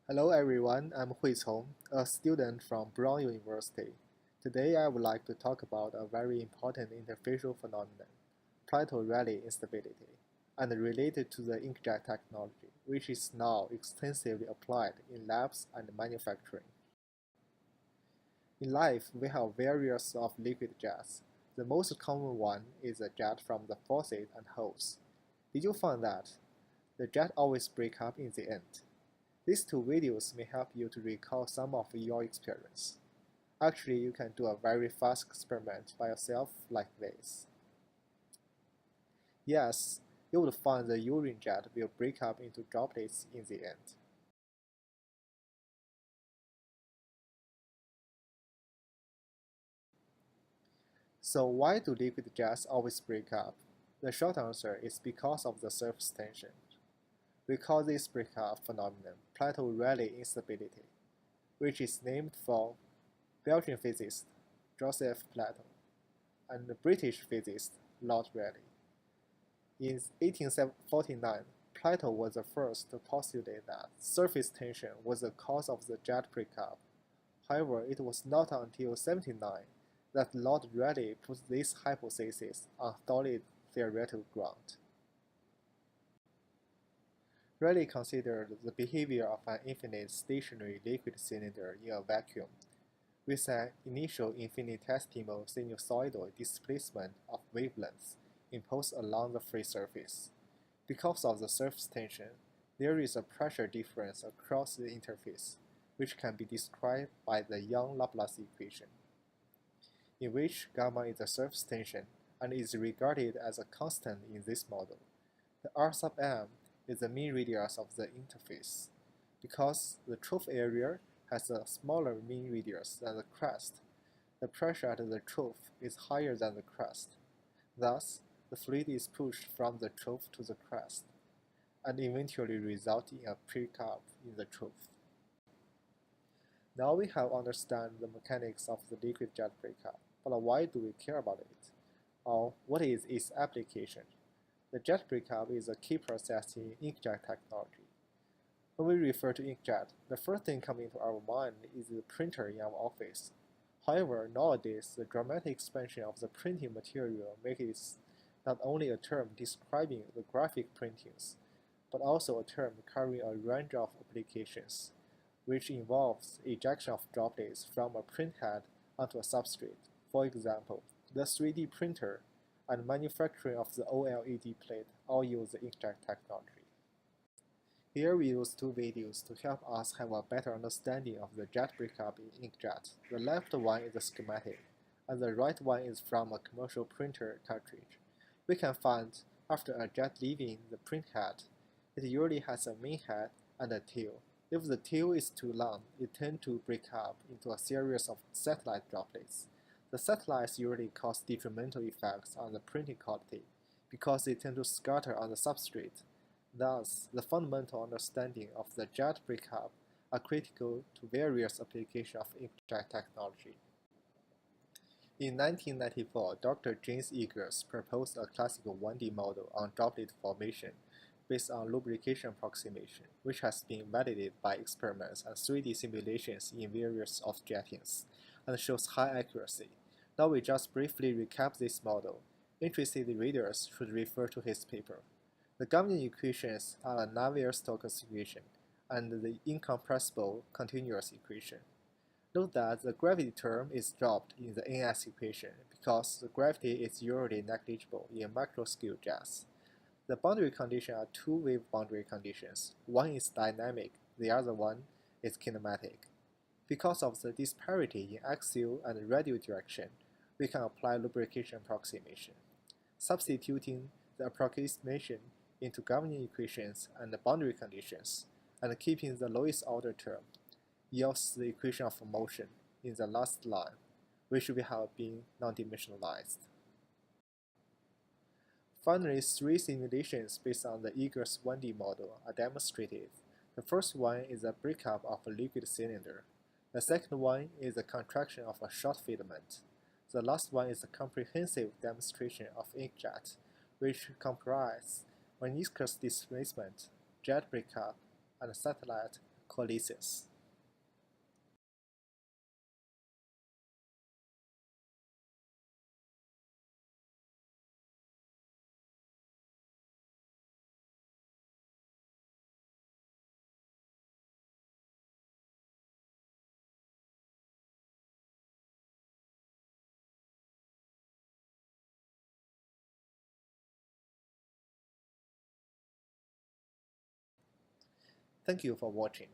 Hello everyone, I'm Huicong, a student from Brown University. Today I would like to talk about a very important interfacial phenomenon, Plateau Rayleigh instability, and related to the inkjet technology, which is now extensively applied in labs and manufacturing. In life, we have various of liquid jets. The most common one is a jet from the faucet and hose. Did you find that? The jet always break up in the end. These two videos may help you to recall some of your experience. Actually, you can do a very fast experiment by yourself like this. Yes, you would find the urine jet will break up into droplets in the end. So why do liquid jets always break up? The short answer is because of the surface tension. We call this breakup phenomenon Plateau Rayleigh instability, which is named for Belgian physicist Joseph Plateau and the British physicist Lord Rayleigh. In 1849, Plato was the first to postulate that surface tension was the cause of the jet breakup. However, it was not until 1709 that Lord Rayleigh put this hypothesis on solid theoretical ground. Rayleigh considered the behavior of an infinite stationary liquid cylinder in a vacuum, with an initial infinitesimal sinusoidal displacement of wavelengths imposed along the free surface. Because of the surface tension, there is a pressure difference across the interface, which can be described by the Young-Laplace equation, in which gamma is the surface tension and is regarded as a constant in this model. The R sub m is the mean radius of the interface. Because the trough area has a smaller mean radius than the crest, the pressure at the trough is higher than the crest. Thus, the fluid is pushed from the trough to the crest, and eventually result in a breakup in the trough. Now we have understand the mechanics of the liquid jet breakup, but why do we care about it? Or what is its application? The jet breakup is a key process in inkjet technology. When we refer to inkjet, the first thing coming to our mind is the printer in our office. However, nowadays, the dramatic expansion of the printing material makes it not only a term describing the graphic printings, but also a term covering a range of applications, which involves ejection of droplets from a printhead onto a substrate. For example, the 3D printer and manufacturing of the OLED plate all use the inkjet technology. Here we use two videos to help us have a better understanding of the jet breakup in inkjet. The left one is a schematic, and the right one is from a commercial printer cartridge. We can find after a jet leaving the printhead, it usually has a main head and a tail. If the tail is too long, it tends to break up into a series of satellite droplets. The satellites usually cause detrimental effects on the printing quality because they tend to scatter on the substrate. Thus, the fundamental understanding of the jet breakup are critical to various applications of inkjet technology. In 1994, Dr. James Eggers proposed a classical 1D model on droplet formation based on lubrication approximation, which has been validated by experiments and 3D simulations in various of jettings, and shows high accuracy. Now we just briefly recap this model. Interested readers should refer to his paper. The governing equations are a Navier-Stokes equation and the incompressible continuous equation. Note that the gravity term is dropped in the NS equation because the gravity is usually negligible in macroscale jets. The boundary conditions are two wave boundary conditions. One is dynamic, the other one is kinematic. Because of the disparity in axial and radial direction, we can apply lubrication approximation. Substituting the approximation into governing equations and the boundary conditions, and keeping the lowest order term, yields the equation of motion in the last line, which will have been non-dimensionalized. Finally, three simulations based on the Eggers 1D model are demonstrated. The first one is a breakup of a liquid cylinder. The second one is the contraction of a short filament. The last one is a comprehensive demonstration of inkjet, which comprises meniscus displacement, jet breakup, and satellite coalesces. Thank you for watching.